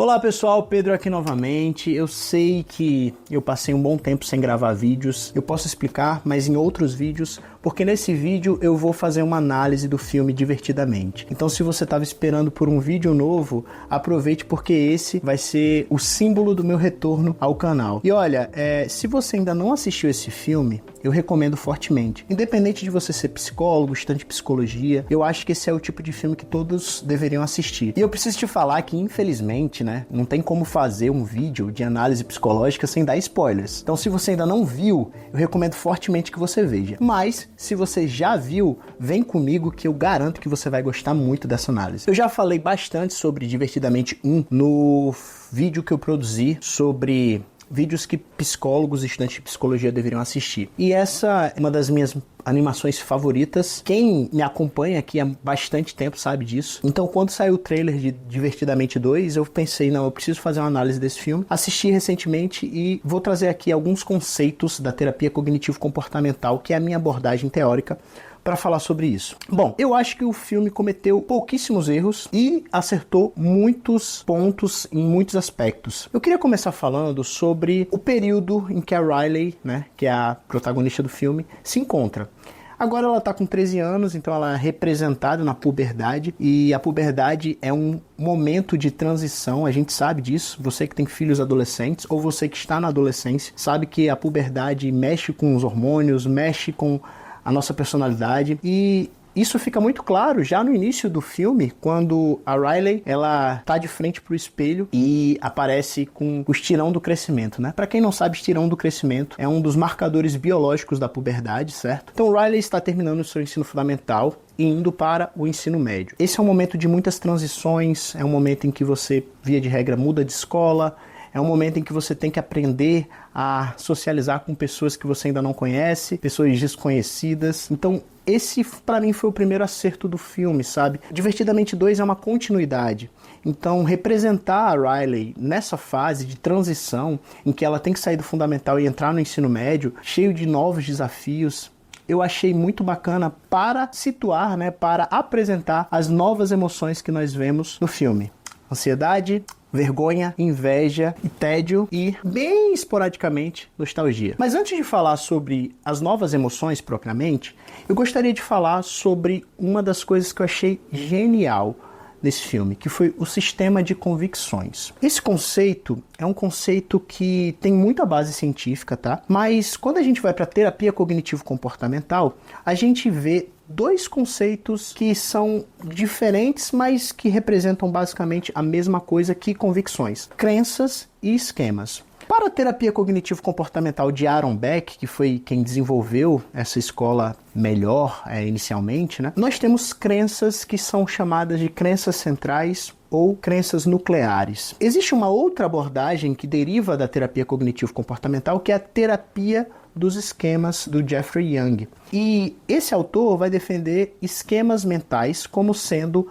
Olá pessoal, Pedro aqui novamente. Eu sei que eu passei um bom tempo sem gravar vídeos, eu posso explicar, mas em outros vídeos, porque nesse vídeo eu vou fazer uma análise do filme Divertidamente. Então se você estava esperando por um vídeo novo, aproveite porque esse vai ser o símbolo do meu retorno ao canal. E olha, se você ainda não assistiu esse filme, eu recomendo fortemente. Independente de você ser psicólogo, estudante de psicologia, eu acho que esse é o tipo de filme que todos deveriam assistir. E eu preciso te falar que, infelizmente, não tem como fazer um vídeo de análise psicológica sem dar spoilers. Então, se você ainda não viu, eu recomendo fortemente que você veja. Mas, se você já viu, vem comigo que eu garanto que você vai gostar muito dessa análise. Eu já falei bastante sobre Divertidamente 1 no vídeo que eu produzi sobre vídeos que psicólogos e estudantes de psicologia deveriam assistir. E essa é uma das minhas animações favoritas. Quem me acompanha aqui há bastante tempo sabe disso. Então, quando saiu o trailer de Divertidamente 2, eu pensei, não, eu preciso fazer uma análise desse filme. Assisti recentemente e vou trazer aqui alguns conceitos da terapia cognitivo-comportamental, que é a minha abordagem teórica, para falar sobre isso. Bom, eu acho que o filme cometeu pouquíssimos erros e acertou muitos pontos em muitos aspectos. Eu queria começar falando sobre o período em que a Riley, que é a protagonista do filme, se encontra. Agora ela está com 13 anos, então ela é representada na puberdade, e a puberdade é um momento de transição, a gente sabe disso. Você que tem filhos adolescentes, ou você que está na adolescência, sabe que a puberdade mexe com os hormônios, mexe com a nossa personalidade, e isso fica muito claro já no início do filme, quando a Riley, ela tá de frente pro espelho e aparece com o estirão do crescimento, Para quem não sabe, estirão do crescimento é um dos marcadores biológicos da puberdade, certo? Então Riley está terminando o seu ensino fundamental e indo para o ensino médio. Esse é um momento de muitas transições, é um momento em que você, via de regra, muda de escola, é um momento em que você tem que aprender a socializar com pessoas que você ainda não conhece, pessoas desconhecidas. Então, esse, para mim, foi o primeiro acerto do filme, sabe? Divertidamente 2 é uma continuidade. Então, representar a Riley nessa fase de transição, em que ela tem que sair do fundamental e entrar no ensino médio, cheio de novos desafios, eu achei muito bacana para situar, para apresentar as novas emoções que nós vemos no filme. Ansiedade, vergonha, inveja e tédio e, bem esporadicamente, nostalgia. Mas antes de falar sobre as novas emoções propriamente, eu gostaria de falar sobre uma das coisas que eu achei genial nesse filme, que foi o sistema de convicções. Esse conceito é um conceito que tem muita base científica, Mas quando a gente vai para a terapia cognitivo-comportamental, a gente vê dois conceitos que são diferentes, mas que representam basicamente a mesma coisa que convicções: crenças e esquemas. Para a terapia cognitivo-comportamental de Aaron Beck, que foi quem desenvolveu essa escola melhor inicialmente, nós temos crenças que são chamadas de crenças centrais ou crenças nucleares. Existe uma outra abordagem que deriva da terapia cognitivo-comportamental, que é a terapia dos esquemas do Jeffrey Young. E esse autor vai defender esquemas mentais como sendo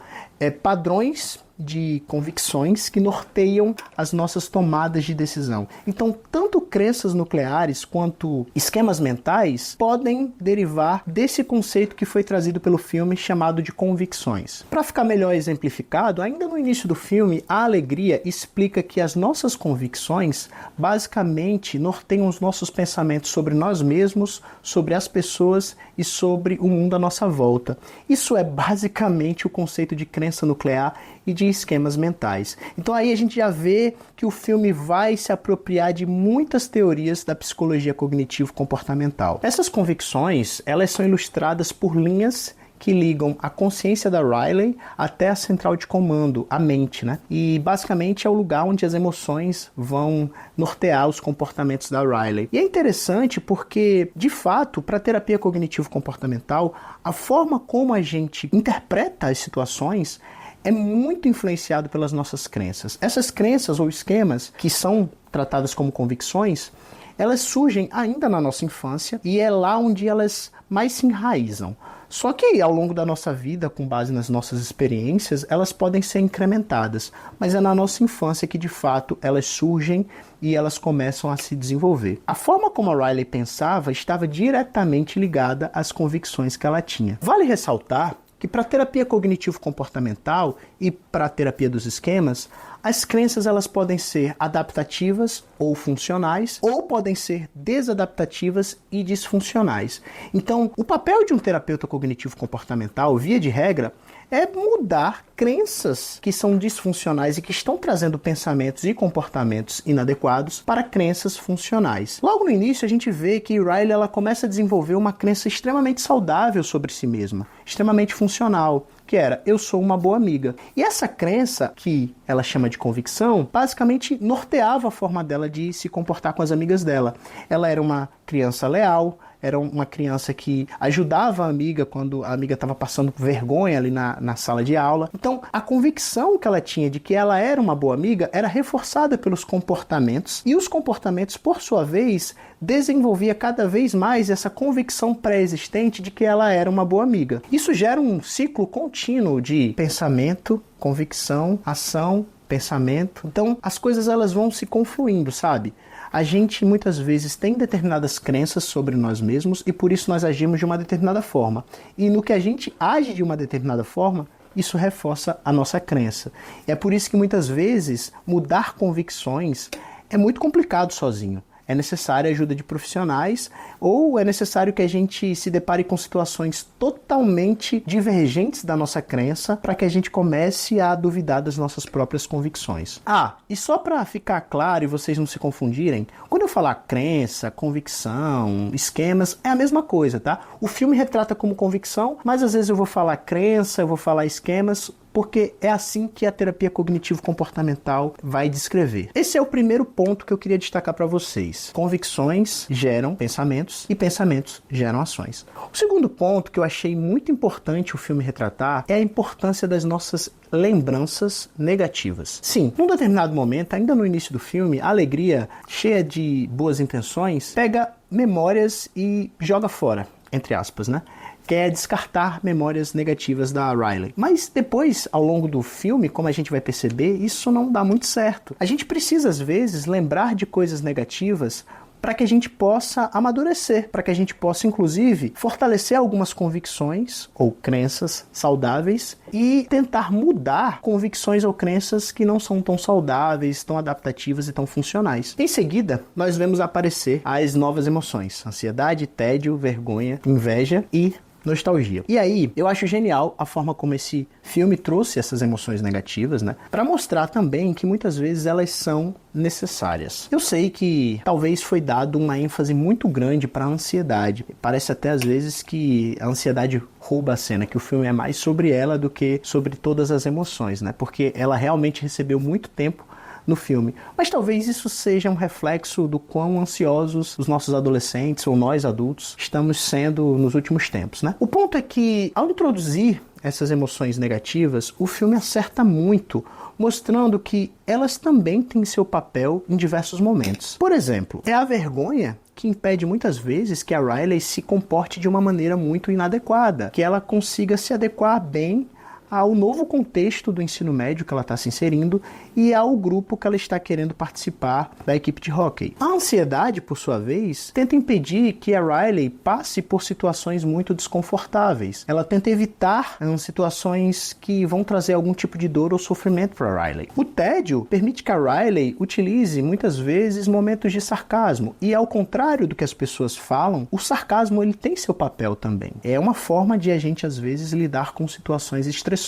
padrões de convicções que norteiam as nossas tomadas de decisão. Então, tanto crenças nucleares quanto esquemas mentais podem derivar desse conceito que foi trazido pelo filme chamado de convicções. Para ficar melhor exemplificado, ainda no início do filme, a Alegria explica que as nossas convicções basicamente norteiam os nossos pensamentos sobre nós mesmos, sobre as pessoas e sobre o mundo à nossa volta. Isso é basicamente o conceito de crença nuclear e de esquemas mentais. Então aí a gente já vê que o filme vai se apropriar de muitas teorias da psicologia cognitivo-comportamental. Essas convicções, elas são ilustradas por linhas que ligam a consciência da Riley até a central de comando, a mente, E basicamente é o lugar onde as emoções vão nortear os comportamentos da Riley. E é interessante porque, de fato, para a terapia cognitivo-comportamental, a forma como a gente interpreta as situações é muito influenciado pelas nossas crenças. Essas crenças ou esquemas, que são tratadas como convicções, elas surgem ainda na nossa infância e é lá onde elas mais se enraizam. Só que ao longo da nossa vida, com base nas nossas experiências, elas podem ser incrementadas, mas é na nossa infância que de fato elas surgem e elas começam a se desenvolver. A forma como a Riley pensava estava diretamente ligada às convicções que ela tinha. Vale ressaltar que para a terapia cognitivo-comportamental e para a terapia dos esquemas, as crenças elas podem ser adaptativas ou funcionais, ou podem ser desadaptativas e disfuncionais. Então, o papel de um terapeuta cognitivo comportamental, via de regra, é mudar crenças que são disfuncionais e que estão trazendo pensamentos e comportamentos inadequados para crenças funcionais. Logo no início a gente vê que Riley ela começa a desenvolver uma crença extremamente saudável sobre si mesma, extremamente funcional, que era, eu sou uma boa amiga. E essa crença, que ela chama de convicção, basicamente norteava a forma dela de se comportar com as amigas dela. Ela era uma criança leal, era uma criança que ajudava a amiga quando a amiga estava passando vergonha ali na sala de aula. Então, a convicção que ela tinha de que ela era uma boa amiga era reforçada pelos comportamentos, e os comportamentos, por sua vez, desenvolvia cada vez mais essa convicção pré-existente de que ela era uma boa amiga. Isso gera um ciclo contínuo de pensamento, convicção, ação, pensamento. Então, as coisas elas vão se confluindo, sabe? A gente muitas vezes tem determinadas crenças sobre nós mesmos e por isso nós agimos de uma determinada forma. E no que a gente age de uma determinada forma, isso reforça a nossa crença. É por isso que muitas vezes mudar convicções é muito complicado sozinho. É necessária a ajuda de profissionais ou é necessário que a gente se depare com situações totalmente divergentes da nossa crença para que a gente comece a duvidar das nossas próprias convicções. E só para ficar claro e vocês não se confundirem, quando eu falar crença, convicção, esquemas, é a mesma coisa, tá? O filme retrata como convicção, mas às vezes eu vou falar crença, eu vou falar esquemas, porque é assim que a terapia cognitivo-comportamental vai descrever. Esse é o primeiro ponto que eu queria destacar para vocês. Convicções geram pensamentos e pensamentos geram ações. O segundo ponto que eu achei muito importante o filme retratar é a importância das nossas lembranças negativas. Sim, num determinado momento, ainda no início do filme, a alegria, cheia de boas intenções, pega memórias e joga fora, entre aspas, né? Que é descartar memórias negativas da Riley. Mas depois, ao longo do filme, como a gente vai perceber, isso não dá muito certo. A gente precisa, às vezes, lembrar de coisas negativas para que a gente possa amadurecer, para que a gente possa, inclusive, fortalecer algumas convicções ou crenças saudáveis e tentar mudar convicções ou crenças que não são tão saudáveis, tão adaptativas e tão funcionais. Em seguida, nós vemos aparecer as novas emoções: ansiedade, tédio, vergonha, inveja e nostalgia. E aí, eu acho genial a forma como esse filme trouxe essas emoções negativas, né? Para mostrar também que muitas vezes elas são necessárias. Eu sei que talvez foi dado uma ênfase muito grande para a ansiedade. Parece até às vezes que a ansiedade rouba a cena, que o filme é mais sobre ela do que sobre todas as emoções, né? Porque ela realmente recebeu muito tempo no filme. Mas talvez isso seja um reflexo do quão ansiosos os nossos adolescentes ou nós adultos estamos sendo nos últimos tempos, né? O ponto é que, ao introduzir essas emoções negativas, o filme acerta muito, mostrando que elas também têm seu papel em diversos momentos. Por exemplo, é a vergonha que impede muitas vezes que a Riley se comporte de uma maneira muito inadequada, que ela consiga se adequar bem ao novo contexto do ensino médio que ela está se inserindo e ao grupo que ela está querendo participar da equipe de hóquei. A ansiedade, por sua vez, tenta impedir que a Riley passe por situações muito desconfortáveis. Ela tenta evitar situações que vão trazer algum tipo de dor ou sofrimento para a Riley. O tédio permite que a Riley utilize muitas vezes momentos de sarcasmo e, ao contrário do que as pessoas falam, o sarcasmo ele tem seu papel também. É uma forma de a gente às vezes lidar com situações estressoras.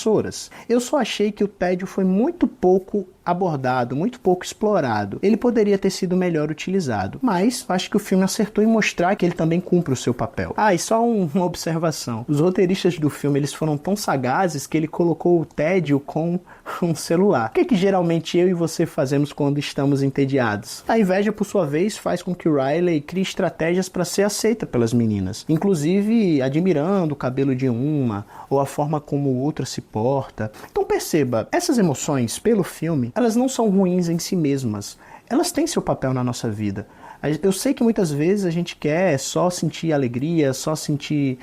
Eu só achei que o tédio foi muito pouco abordado, muito pouco explorado. Ele poderia ter sido melhor utilizado, mas acho que o filme acertou em mostrar que ele também cumpre o seu papel. E só uma observação. Os roteiristas do filme, eles foram tão sagazes que ele colocou o tédio com um celular. O que geralmente eu e você fazemos quando estamos entediados? A inveja, por sua vez, faz com que o Riley crie estratégias para ser aceita pelas meninas, inclusive admirando o cabelo de uma ou a forma como outra se porta. Então perceba, essas emoções, pelo filme, elas não são ruins em si mesmas. Elas têm seu papel na nossa vida. Eu sei que muitas vezes a gente quer só sentir alegria, só sentir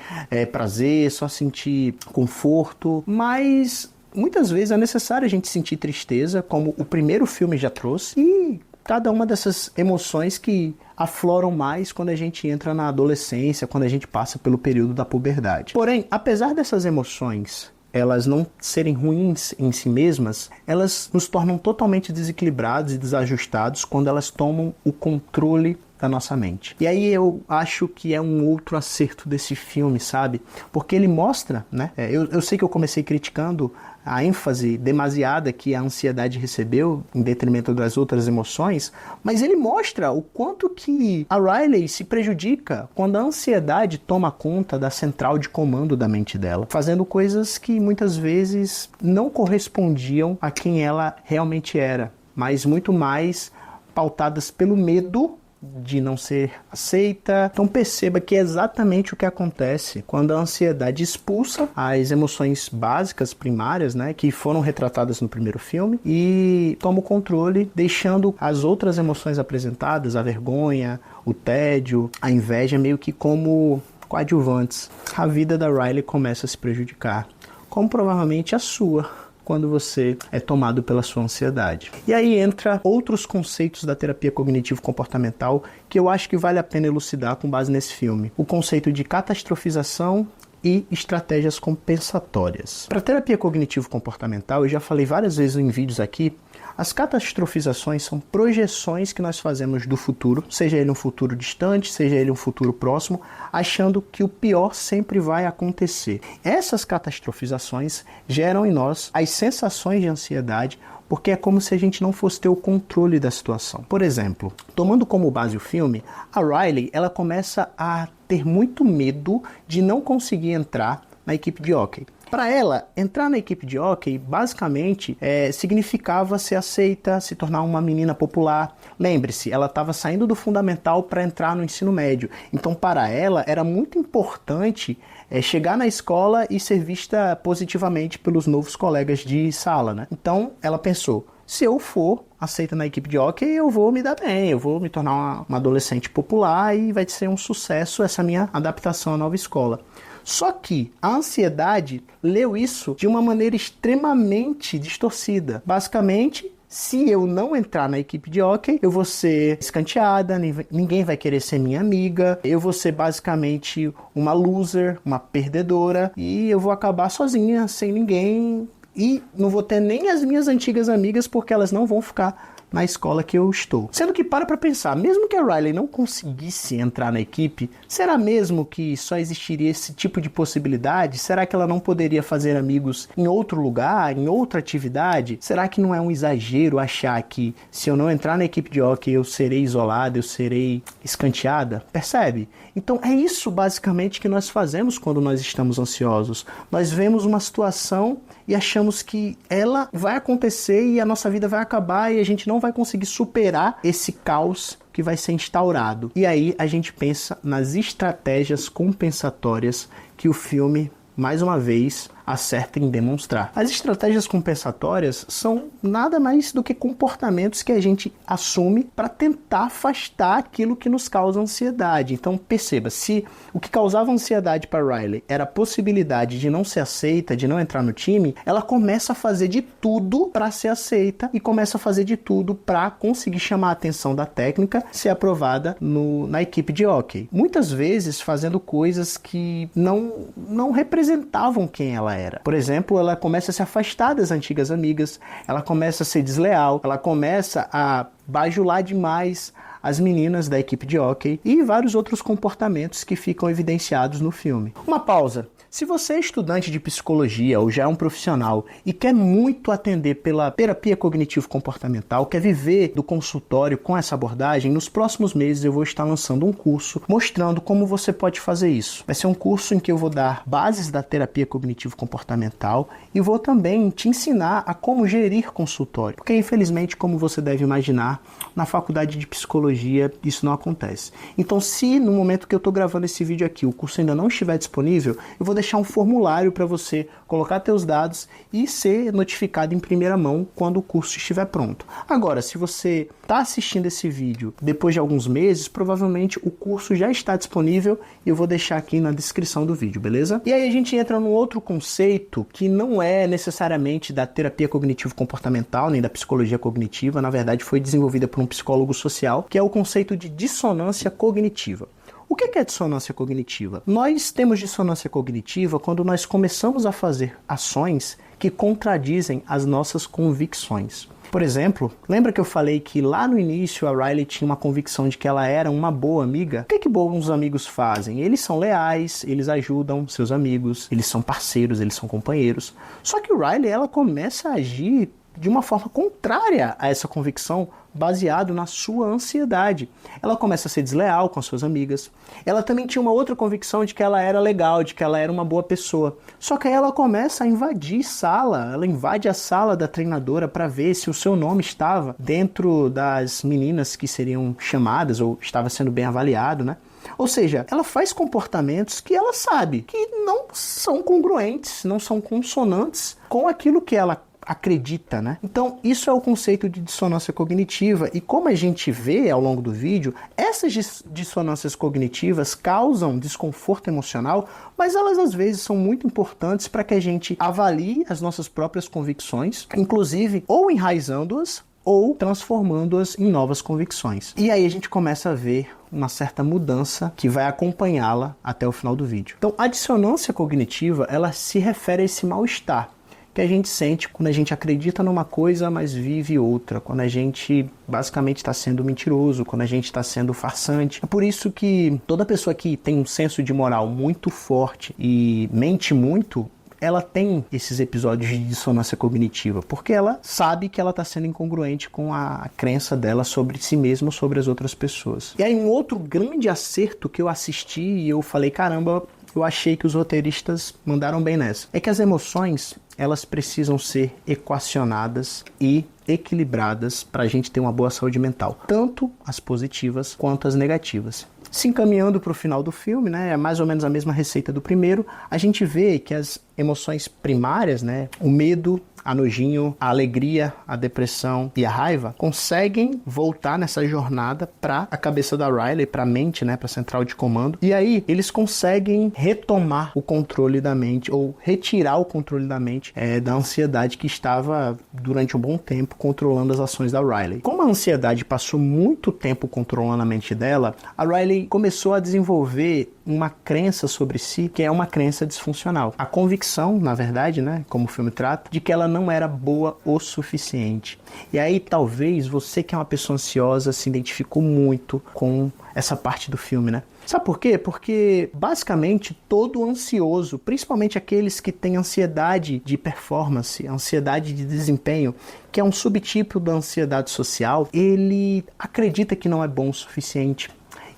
prazer, só sentir conforto, mas muitas vezes é necessário a gente sentir tristeza, como o primeiro filme já trouxe, e cada uma dessas emoções que afloram mais quando a gente entra na adolescência, quando a gente passa pelo período da puberdade. Porém, apesar dessas emoções elas não serem ruins em si mesmas, elas nos tornam totalmente desequilibrados e desajustados quando elas tomam o controle da nossa mente. E aí eu acho que é um outro acerto desse filme, sabe? Porque ele mostra, né? Eu sei que eu comecei criticando a ênfase demasiada que a ansiedade recebeu em detrimento das outras emoções, mas ele mostra o quanto que a Riley se prejudica quando a ansiedade toma conta da central de comando da mente dela, fazendo coisas que muitas vezes não correspondiam a quem ela realmente era, mas muito mais pautadas pelo medo de não ser aceita. Então perceba que é exatamente o que acontece quando a ansiedade expulsa as emoções básicas, primárias, né, que foram retratadas no primeiro filme, e toma o controle, deixando as outras emoções apresentadas, a vergonha, o tédio, a inveja, meio que como coadjuvantes. A vida da Riley começa a se prejudicar, como provavelmente a sua, quando você é tomado pela sua ansiedade. E aí entra outros conceitos da terapia cognitivo-comportamental que eu acho que vale a pena elucidar com base nesse filme. O conceito de catastrofização e estratégias compensatórias. Para a terapia cognitivo-comportamental, eu já falei várias vezes em vídeos aqui, as catastrofizações são projeções que nós fazemos do futuro, seja ele um futuro distante, seja ele um futuro próximo, achando que o pior sempre vai acontecer. Essas catastrofizações geram em nós as sensações de ansiedade, porque é como se a gente não fosse ter o controle da situação. Por exemplo, tomando como base o filme, a Riley ela começa a ter muito medo de não conseguir entrar na equipe de hóquei. Para ela, entrar na equipe de hóquei, basicamente, significava ser aceita, se tornar uma menina popular. Lembre-se, ela estava saindo do fundamental para entrar no ensino médio. Então, para ela, era muito importante chegar na escola e ser vista positivamente pelos novos colegas de sala, né? Então, ela pensou, se eu for aceita na equipe de hóquei, eu vou me dar bem, eu vou me tornar uma adolescente popular e vai ser um sucesso essa minha adaptação à nova escola. Só que a ansiedade leu isso de uma maneira extremamente distorcida. Basicamente, se eu não entrar na equipe de hóquei, eu vou ser escanteada, ninguém vai querer ser minha amiga, eu vou ser basicamente uma loser, uma perdedora, e eu vou acabar sozinha, sem ninguém, e não vou ter nem as minhas antigas amigas, porque elas não vão ficar na escola que eu estou. Sendo que para pensar, mesmo que a Riley não conseguisse entrar na equipe, será mesmo que só existiria esse tipo de possibilidade? Será que ela não poderia fazer amigos em outro lugar, em outra atividade? Será que não é um exagero achar que se eu não entrar na equipe de hóquei eu serei isolada, eu serei escanteada? Percebe? Então é isso basicamente que nós fazemos quando nós estamos ansiosos. Nós vemos uma situação e achamos que ela vai acontecer e a nossa vida vai acabar e a gente não vai conseguir superar esse caos que vai ser instaurado. E aí a gente pensa nas estratégias compensatórias que o filme, mais uma vez, acerta em demonstrar. As estratégias compensatórias são nada mais do que comportamentos que a gente assume para tentar afastar aquilo que nos causa ansiedade. Então perceba, se o que causava ansiedade para Riley era a possibilidade de não ser aceita, de não entrar no time, ela começa a fazer de tudo para ser aceita e começa a fazer de tudo para conseguir chamar a atenção da técnica, ser aprovada na equipe de hóquei. Muitas vezes fazendo coisas que não representavam quem ela era. Por exemplo, ela começa a se afastar das antigas amigas, ela começa a ser desleal, ela começa a bajular demais as meninas da equipe de hóquei e vários outros comportamentos que ficam evidenciados no filme. Uma pausa. Se você é estudante de psicologia ou já é um profissional e quer muito atender pela terapia cognitivo-comportamental, quer viver do consultório com essa abordagem, nos próximos meses eu vou estar lançando um curso mostrando como você pode fazer isso. Vai ser um curso em que eu vou dar bases da terapia cognitivo-comportamental e vou também te ensinar a como gerir consultório. Porque infelizmente, como você deve imaginar, na faculdade de psicologia isso não acontece. Então, se no momento que eu estou gravando esse vídeo aqui o curso ainda não estiver disponível, eu vou deixar um formulário para você colocar teus dados e ser notificado em primeira mão quando o curso estiver pronto. Agora, se você está assistindo esse vídeo depois de alguns meses, provavelmente o curso já está disponível e eu vou deixar aqui na descrição do vídeo, beleza? E aí a gente entra num outro conceito que não é necessariamente da terapia cognitivo-comportamental, nem da psicologia cognitiva, na verdade foi desenvolvida por um psicólogo social, que é o conceito de dissonância cognitiva. O que é dissonância cognitiva? Nós temos dissonância cognitiva quando nós começamos a fazer ações que contradizem as nossas convicções. Por exemplo, lembra que eu falei que lá no início a Riley tinha uma convicção de que ela era uma boa amiga? O que bons amigos fazem? Eles são leais, eles ajudam seus amigos, eles são parceiros, eles são companheiros. Só que Riley, ela começa a agir de uma forma contrária a essa convicção, baseado na sua ansiedade. Ela começa a ser desleal com as suas amigas. Ela também tinha uma outra convicção de que ela era legal, de que ela era uma boa pessoa. Só que aí ela começa a invadir sala. Ela invade a sala da treinadora para ver se o seu nome estava dentro das meninas que seriam chamadas ou estava sendo bem avaliado, né? Ou seja, ela faz comportamentos que ela sabe que não são congruentes, não são consonantes com aquilo que ela acredita, né? Então, isso é o conceito de dissonância cognitiva, e como a gente vê ao longo do vídeo, essas dissonâncias cognitivas causam desconforto emocional, mas elas às vezes são muito importantes para que a gente avalie as nossas próprias convicções, inclusive ou enraizando-as ou transformando-as em novas convicções. E aí a gente começa a ver uma certa mudança que vai acompanhá-la até o final do vídeo. Então, a dissonância cognitiva, ela se refere a esse mal-estar que a gente sente quando a gente acredita numa coisa, mas vive outra, quando a gente basicamente está sendo mentiroso, quando a gente está sendo farsante. É por isso que toda pessoa que tem um senso de moral muito forte e mente muito, ela tem esses episódios de dissonância cognitiva, porque ela sabe que ela está sendo incongruente com a crença dela sobre si mesma ou sobre as outras pessoas. E aí um outro grande acerto que eu assisti e eu falei, caramba, eu achei que os roteiristas mandaram bem nessa, é que as emoções, elas precisam ser equacionadas e equilibradas para a gente ter uma boa saúde mental, tanto as positivas quanto as negativas. Se encaminhando para o final do filme, né, é mais ou menos a mesma receita do primeiro, a gente vê que as emoções primárias, né, o medo, a nojinho, a alegria, a depressão e a raiva conseguem voltar nessa jornada para a cabeça da Riley, para a mente, né, para a central de comando. E aí eles conseguem retomar o controle da mente ou retirar o controle da mente da ansiedade que estava durante um bom tempo controlando as ações da Riley. Como a ansiedade passou muito tempo controlando a mente dela, a Riley começou a desenvolver uma crença sobre si que é uma crença disfuncional. A convicção, na verdade, né, como o filme trata, de que ela não era boa o suficiente. E aí talvez você que é uma pessoa ansiosa se identificou muito com essa parte do filme, né? Sabe por quê? Porque basicamente todo ansioso, principalmente aqueles que têm ansiedade de performance, ansiedade de desempenho, que é um subtipo da ansiedade social, ele acredita que não é bom o suficiente.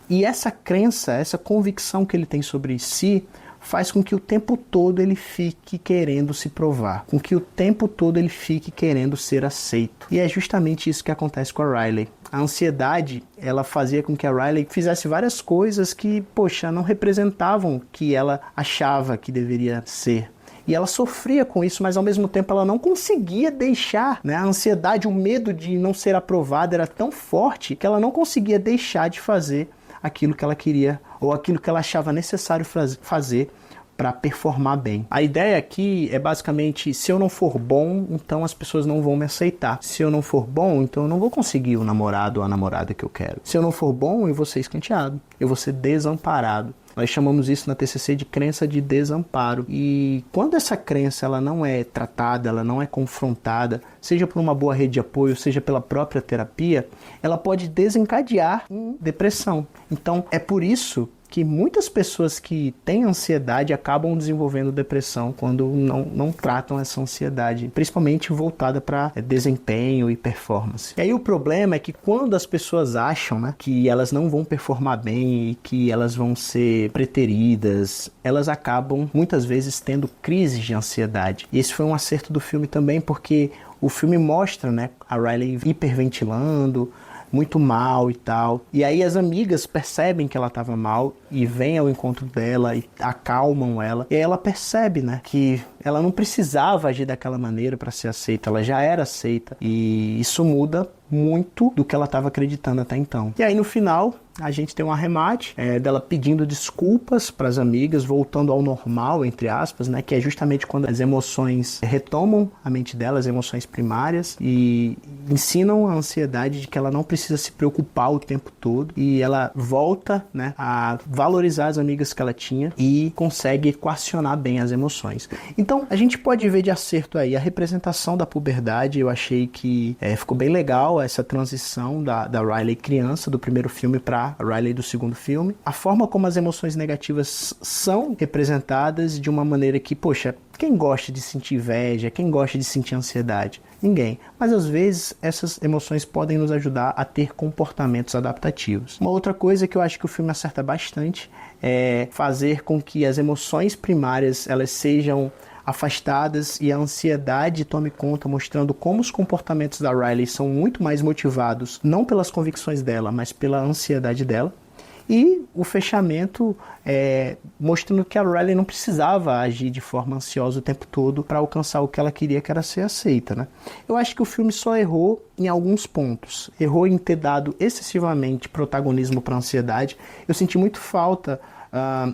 E essa crença, essa convicção que ele tem sobre si, faz com que o tempo todo ele fique querendo se provar, com que o tempo todo ele fique querendo ser aceito. E é justamente isso que acontece com a Riley. A ansiedade, ela fazia com que a Riley fizesse várias coisas que, poxa, não representavam o que ela achava que deveria ser. E ela sofria com isso, mas ao mesmo tempo ela não conseguia deixar, né? A ansiedade, o medo de não ser aprovada era tão forte que ela não conseguia deixar de fazer aquilo que ela queria ou aquilo que ela achava necessário fazer para performar bem. A ideia aqui é basicamente, se eu não for bom, então as pessoas não vão me aceitar. Se eu não for bom, então eu não vou conseguir o namorado ou a namorada que eu quero. Se eu não for bom, eu vou ser escanteado, eu vou ser desamparado. Nós chamamos isso na TCC de crença de desamparo. E quando essa crença ela não é tratada, ela não é confrontada, seja por uma boa rede de apoio, seja pela própria terapia, ela pode desencadear em depressão. Então, é por isso que muitas pessoas que têm ansiedade acabam desenvolvendo depressão quando não tratam essa ansiedade, principalmente voltada para desempenho e performance. E aí o problema é que quando as pessoas acham, né, que elas não vão performar bem e que elas vão ser preteridas, elas acabam muitas vezes tendo crises de ansiedade. E esse foi um acerto do filme também, porque o filme mostra, né, a Riley hiperventilando, muito mal e tal. E aí as amigas percebem que ela estava mal e vêm ao encontro dela e acalmam ela. E aí ela percebe, né, que ela não precisava agir daquela maneira para ser aceita, ela já era aceita, e isso muda muito do que ela estava acreditando até então. E aí no final a gente tem um arremate dela pedindo desculpas para as amigas, voltando ao normal, entre aspas, né, que é justamente quando as emoções retomam a mente dela, as emoções primárias, e ensinam a ansiedade de que ela não precisa se preocupar o tempo todo, e ela volta, né, a valorizar as amigas que ela tinha e consegue equacionar bem as emoções. Então a gente pode ver de acerto aí a representação da puberdade. Eu achei que ficou bem legal essa transição da Riley criança do primeiro filme para a Riley do segundo filme. A forma como as emoções negativas são representadas de uma maneira que, poxa, quem gosta de sentir inveja, quem gosta de sentir ansiedade? Ninguém. Mas às vezes essas emoções podem nos ajudar a ter comportamentos adaptativos. Uma outra coisa que eu acho que o filme acerta bastante é fazer com que as emoções primárias elas sejam afastadas e a ansiedade tome conta, mostrando como os comportamentos da Riley são muito mais motivados, não pelas convicções dela, mas pela ansiedade dela. E o fechamento mostrando que a Riley não precisava agir de forma ansiosa o tempo todo para alcançar o que ela queria, que era ser aceita, né? Eu acho que o filme só errou em alguns pontos. Errou em ter dado excessivamente protagonismo para a ansiedade. Eu senti muito falta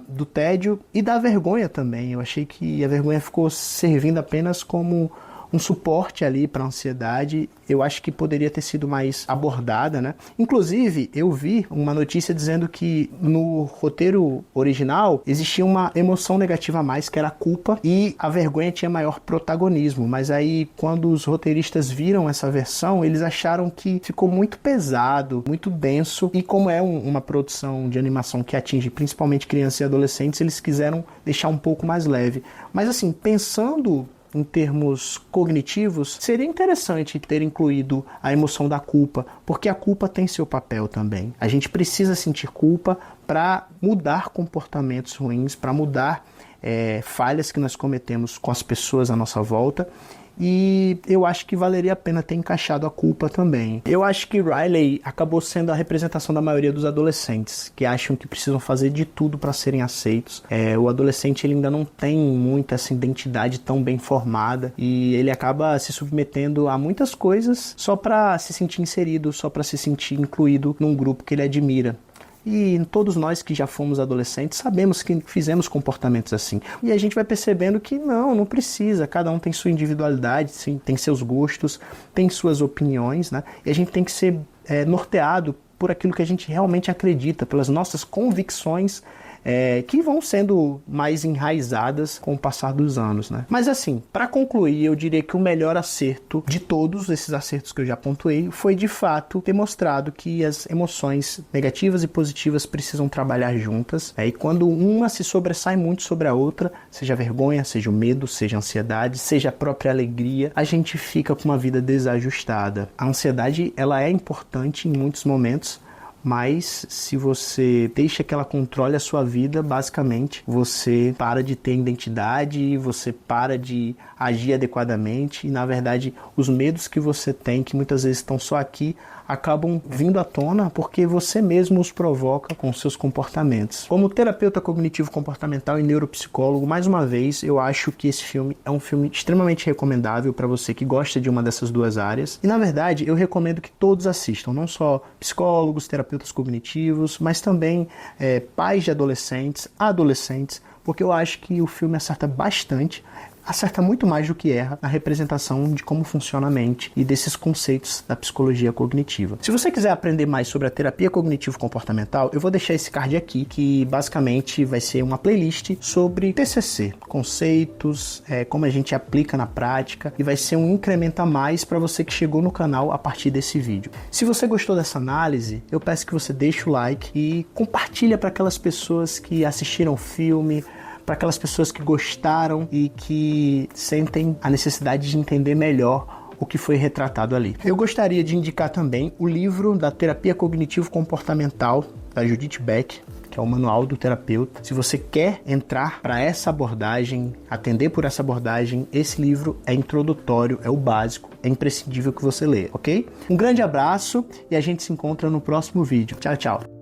do tédio e da vergonha também. Eu achei que a vergonha ficou servindo apenas como um suporte ali para a ansiedade. Eu acho que poderia ter sido mais abordada, né? Inclusive, eu vi uma notícia dizendo que no roteiro original existia uma emoção negativa a mais, que era a culpa, e a vergonha tinha maior protagonismo. Mas aí, quando os roteiristas viram essa versão, eles acharam que ficou muito pesado, muito denso, e como é uma produção de animação que atinge principalmente crianças e adolescentes, eles quiseram deixar um pouco mais leve. Mas assim, pensando em termos cognitivos, seria interessante ter incluído a emoção da culpa, porque a culpa tem seu papel também. A gente precisa sentir culpa para mudar comportamentos ruins, para mudar falhas que nós cometemos com as pessoas à nossa volta. E eu acho que valeria a pena ter encaixado a culpa também. Eu acho que Riley acabou sendo a representação da maioria dos adolescentes, que acham que precisam fazer de tudo para serem aceitos. O adolescente ele ainda não tem muito essa identidade tão bem formada, e ele acaba se submetendo a muitas coisas só para se sentir inserido, só para se sentir incluído num grupo que ele admira. E todos nós que já fomos adolescentes sabemos que fizemos comportamentos assim. E a gente vai percebendo que não precisa. Cada um tem sua individualidade, sim, tem seus gostos, tem suas opiniões, né? E a gente tem que ser norteado por aquilo que a gente realmente acredita, pelas nossas convicções, que vão sendo mais enraizadas com o passar dos anos, né? Mas assim, para concluir, eu diria que o melhor acerto de todos esses acertos que eu já pontuei foi de fato ter mostrado que as emoções negativas e positivas precisam trabalhar juntas, e quando uma se sobressai muito sobre a outra, seja a vergonha, seja o medo, seja a ansiedade, seja a própria alegria, a gente fica com uma vida desajustada. A ansiedade, ela é importante em muitos momentos, mas se você deixa que ela controle a sua vida, basicamente você para de ter identidade, você para de agir adequadamente, e na verdade os medos que você tem, que muitas vezes estão só aqui, acabam vindo à tona porque você mesmo os provoca com seus comportamentos. Como terapeuta cognitivo-comportamental e neuropsicólogo, mais uma vez, eu acho que esse filme é um filme extremamente recomendável para você que gosta de uma dessas duas áreas. E na verdade, eu recomendo que todos assistam, não só psicólogos, terapeutas cognitivos, mas também pais de adolescentes, porque eu acho que o filme acerta bastante, acerta muito mais do que erra na representação de como funciona a mente e desses conceitos da psicologia cognitiva. Se você quiser aprender mais sobre a terapia cognitivo-comportamental, eu vou deixar esse card aqui, que basicamente vai ser uma playlist sobre TCC, conceitos, como a gente aplica na prática, e vai ser um incremento a mais para você que chegou no canal a partir desse vídeo. Se você gostou dessa análise, eu peço que você deixe o like e compartilha para aquelas pessoas que assistiram o filme, para aquelas pessoas que gostaram e que sentem a necessidade de entender melhor o que foi retratado ali. Eu gostaria de indicar também o livro da Terapia Cognitivo-Comportamental, da Judith Beck, que é o Manual do Terapeuta. Se você quer entrar para essa abordagem, atender por essa abordagem, esse livro é introdutório, é o básico, é imprescindível que você leia, ok? Um grande abraço e a gente se encontra no próximo vídeo. Tchau, tchau!